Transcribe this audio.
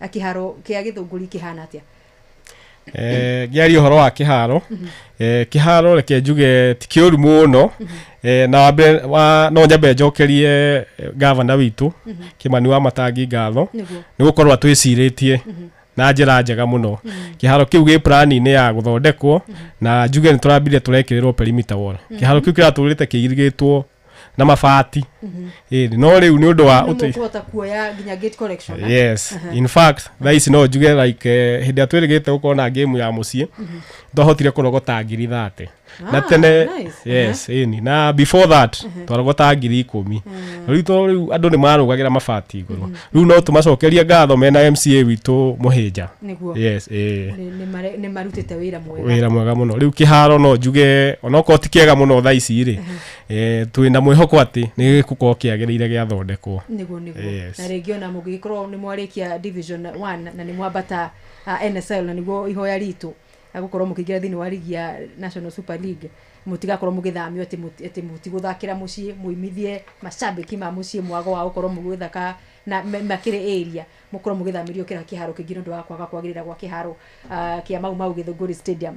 akiharo kia Githunguri kihana atia giari horo wa kiharo kiharo reke njuge ti kiuru muno na no njabe njokerie governor witu Kimani wa Matangi ngatho ni gukorwa twiciritie na njira njega muno kiharo kiu gi plan ni ya guthondekwo na njuge ni turambire turekererwo perimeter wall kiharo kiu kiraturite kiirigitwo na mabati no riu ni undu wa utuota kuoya ginya gate collection yes in fact thaici no njuge like hindi atwirigite gukorwo na game ya mucie ndohotire kurogota ngiri 30 na tene yes na before that twarogota ngiri 10 riu andu ni marugagira mabati iguru riu no tumacokeria ngatho mena MCA witu Muhinja yes ni marutite wira mwega muno riu kiharo no njuge onoko ti kiega muno thaici ri twina mwihoko ati ni gukorwo kiagirire gia thondekwo niguo na region mugikorwo ni mwarikia division 1 na ni mwambata NSL na niguo ihoya ritu agukorwo mukigira thini wa ligi ya National Super League mutigakorwo mugithamio ati mutiguthakira mucie muimithie mashabiki ma mucie mwago wa gukorwo mugithaka na makire area mukorwo mugithamirio kira kiharo kingiro ndo wa kwaga kwagirira gwa kiharo kia mau Githunguri Stadium.